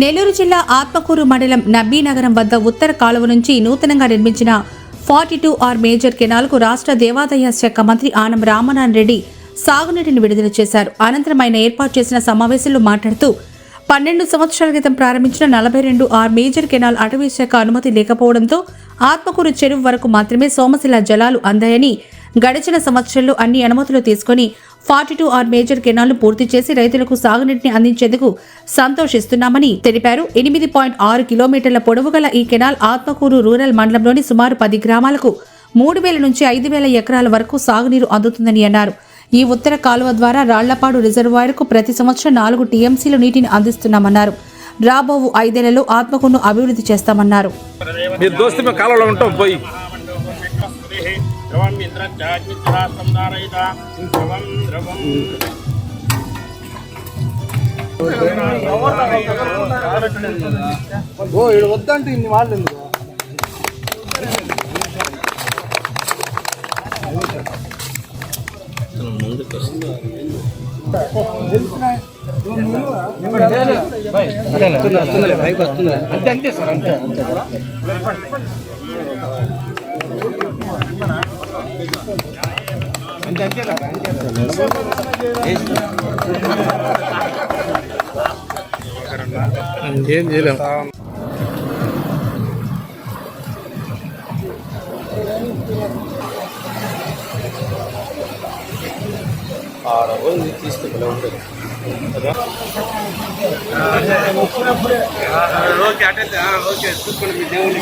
నెల్లూరు జిల్లా ఆత్మకూరు మండలం నబ్బీనగరం వద్ద ఉత్తర కాలువ నుంచి నూతనంగా నిర్మించిన 42R మేజర్ కెనాల్కు రాష్ట్ర దేవాదాయ శాఖ మంత్రి ఆనం రామనారాయణ రెడ్డి సాగునీటిని విడుదల చేశారు. అనంతరం ఆయన ఏర్పాటు చేసిన సమావేశంలో మాట్లాడుతూ 12 సంవత్సరాల క్రితం ప్రారంభించిన 42R మేజర్ కెనాల్ అటవీ శాఖ అనుమతి లేకపోవడంతో ఆత్మకూరు చెరువు వరకు మాత్రమే సోమశిల జలాలు అందాయని, గడిచిన సంవత్సరంలో అన్ని అనుమతులు తీసుకుని 42R మేజర్ కెనాల్ను పూర్తి చేసి రైతులకు సాగునీటిని అందించేందుకు సంతోషిస్తున్నామని తెలిపారు. 8.6 కిలోమీటర్ల పొడవు గల ఈ కెనాల్ ఆత్మకూరు రూరల్ మండలంలోని సుమారు 10 గ్రామాలకు 3000 నుంచి 5000 ఎకరాల వరకు సాగునీరు అందుతుందని అన్నారు. ఈ ఉత్తర కాలువ ద్వారా రాళ్లపాడు రిజర్వాయర్కు ప్రతి సంవత్సరం 4 టీఎంసీలు నీటిని అందిస్తున్నామన్నారు. రాబో 5 ఏళ్లలో ఆత్మకూరును అభివృద్ధి చేస్తామన్నారు. వద్దంటే ఇన్ని వాళ్ళు అంతే సార్ అంతే ఏం చేయలేం. తీసుకుంటే ఉంటుంది ఓకే అంటే ఓకే చూసుకోండి మీ దేవుని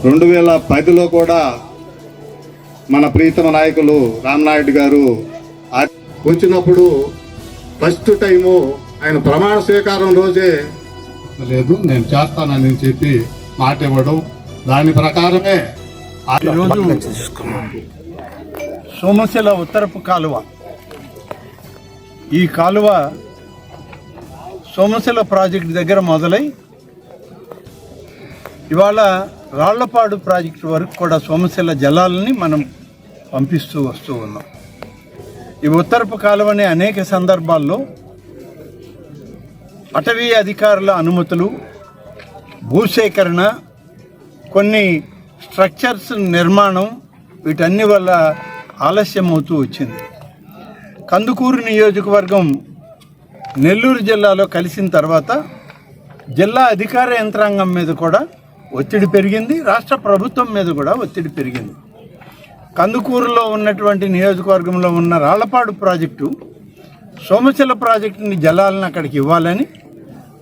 2010లో కూడా మన ప్రీతమ నాయకులు రామనాయుడు గారు వచ్చినప్పుడు ఫస్ట్ టైము ఆయన ప్రమాణ స్వీకారం రోజే లేదు నేను చేస్తానని చెప్పి మాట ఇవ్వడం, దాని ప్రకారమే సోమశిల ఉత్తరపు కాలువ, ఈ కాలువ సోమశిల ప్రాజెక్టు దగ్గర మొదలై ఇవాళ రాళ్లపాడు ప్రాజెక్టు వరకు కూడా సోమశిల జలాలని మనం పంపిస్తూ వస్తూ ఉన్నాం. ఈ ఉత్తరపు కాలువని అనేక సందర్భాల్లో అటవీ అధికారుల అనుమతులు, భూసేకరణ, కొన్ని స్ట్రక్చర్స్ నిర్మాణం, వీటన్ని వల్ల ఆలస్యం అవుతూ వచ్చింది. కందుకూరు నియోజకవర్గం నెల్లూరు జిల్లాలో కలిసిన తర్వాత జిల్లా అధికార యంత్రాంగం మీద కూడా ఒత్తిడి పెరిగింది, రాష్ట్ర ప్రభుత్వం మీద కూడా ఒత్తిడి పెరిగింది. కందుకూరులో ఉన్నటువంటి నియోజకవర్గంలో ఉన్న రాళ్లపాడు ప్రాజెక్టు సోమశిల ప్రాజెక్టుని జలాలను అక్కడికి ఇవ్వాలని,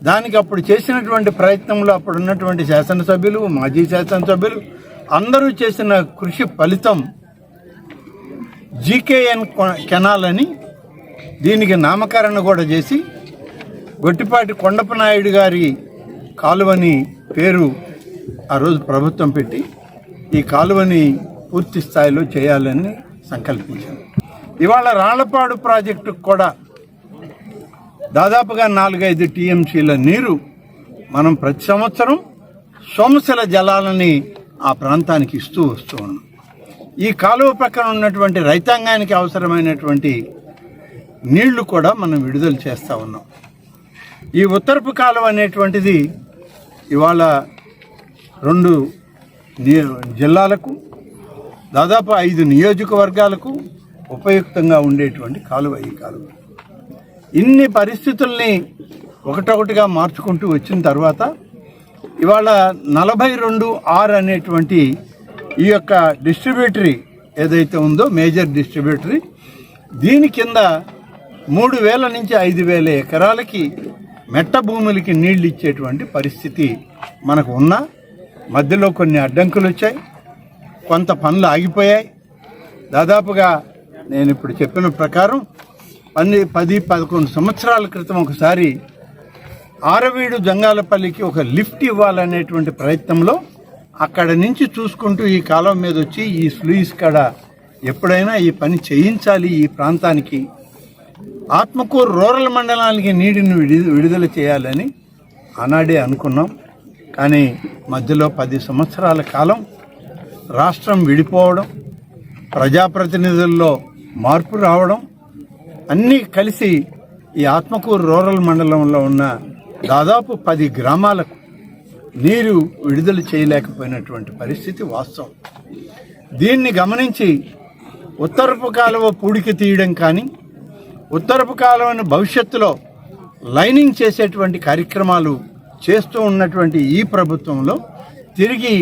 దానికి అప్పుడు చేసినటువంటి ప్రయత్నంలో అప్పుడు ఉన్నటువంటి శాసనసభ్యులు, మాజీ శాసనసభ్యులు అందరూ చేసిన కృషి ఫలితం జీకేఎన్ కెనాల్ అని దీనికి నామకరణ కూడా చేసి గొట్టిపాటి కొండపనాయుడు గారి కాలువని పేరు ఆ రోజు ప్రభుత్వం పెట్టి ఈ కాలువని పూర్తి స్థాయిలో చేయాలని సంకల్పించారు. ఇవాళ రాళ్లపాడు ప్రాజెక్టుకు కూడా దాదాపుగా 4-5 టీఎంసీల నీరు మనం ప్రతి సంవత్సరం సోమశిల జలాలని ఆ ప్రాంతానికి ఇస్తూ వస్తూ ఉన్నాం. ఈ కాలువ పక్కన ఉన్నటువంటి రైతాంగానికి అవసరమైనటువంటి నీళ్లు కూడా మనం విడుదల చేస్తూ ఉన్నాం. ఈ ఉత్తరపు కాలువ అనేటువంటిది ఇవాళ 2 జిల్లాలకు దాదాపు 5 నియోజకవర్గాలకు ఉపయుక్తంగా ఉండేటువంటి కాలువ ఈ కాలువ. ఇన్ని పరిస్థితుల్ని ఒకటొకటిగా మార్చుకుంటూ వచ్చిన తర్వాత ఇవాళ 42R అనేటువంటి ఈ యొక్క డిస్ట్రిబ్యూటరీ ఏదైతే ఉందో మేజర్ డిస్ట్రిబ్యూటరీ, దీని కింద 3000 నుంచి 5000 ఎకరాలకి మెట్ట భూములకి నీళ్లు ఇచ్చేటువంటి పరిస్థితి మనకు ఉన్నా మధ్యలో కొన్ని అడ్డంకులు వచ్చాయి, కొంత పనులు ఆగిపోయాయి. దాదాపుగా నేను ఇప్పుడు చెప్పిన ప్రకారం 10-11 సంవత్సరాల క్రితం ఒకసారి ఆరవీడు జంగాలపల్లికి ఒక లిఫ్ట్ ఇవ్వాలనేటువంటి ప్రయత్నంలో అక్కడ నుంచి చూసుకుంటూ ఈ కాలం మీద వచ్చి ఈ స్లూయిస్ కాడ ఎప్పుడైనా ఈ పని చేయించాలి, ఈ ప్రాంతానికి ఆత్మకూరు రూరల్ మండలానికి నీటిని విడుదల చేయాలని ఆనాడే అనుకున్నాం. కానీ మధ్యలో 10 సంవత్సరాల కాలం రాష్ట్రం విడిపోవడం, ప్రజాప్రతినిధుల్లో మార్పు రావడం అన్నీ కలిసి ఈ ఆత్మకూరు రూరల్ మండలంలో ఉన్న దాదాపు 10 గ్రామాలకు నీరు విడుదల చేయలేకపోయినటువంటి పరిస్థితి వాస్తవం. దీన్ని గమనించి ఉత్తరపు కాలువ పూడికి తీయడం కానీ, ఉత్తరపు కాలువను భవిష్యత్తులో లైనింగ్ చేసేటువంటి కార్యక్రమాలు చేస్తూ ఉన్నటువంటి ఈ ప్రభుత్వంలో తిరిగి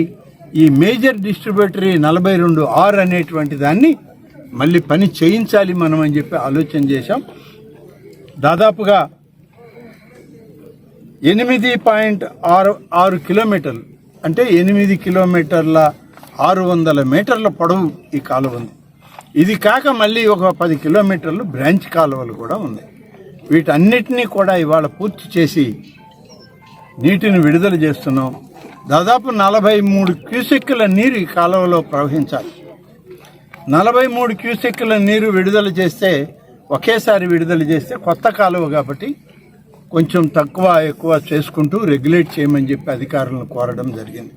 ఈ మేజర్ డిస్ట్రిబ్యూటరీ 42R అనేటువంటి దాన్ని మళ్ళీ పని చేయించాలి మనం అని చెప్పి ఆలోచన చేశాం. దాదాపుగా 8.66 కిలోమీటర్లు అంటే 8 కిలోమీటర్ల 600 మీటర్ల పొడవు ఈ కాలువ ఉంది. ఇది కాక మళ్ళీ ఒక 10 కిలోమీటర్లు బ్రాంచ్ కాలువలు కూడా ఉన్నాయి. వీటన్నిటినీ కూడా ఇవాళ పూర్తి చేసి నీటిని విడుదల చేస్తున్నాం. దాదాపు 43 క్యూసెక్కుల నీరు ఈ కాలువలో ప్రవహించాలి. 43 క్యూసెక్కుల నీరు విడుదల చేస్తే, ఒకేసారి విడుదల చేస్తే కొత్త కాలువ కాబట్టి కొంచెం తక్కువ ఎక్కువ చేసుకుంటూ రెగ్యులేట్ చేయమని చెప్పి అధికారులను కోరడం జరిగింది.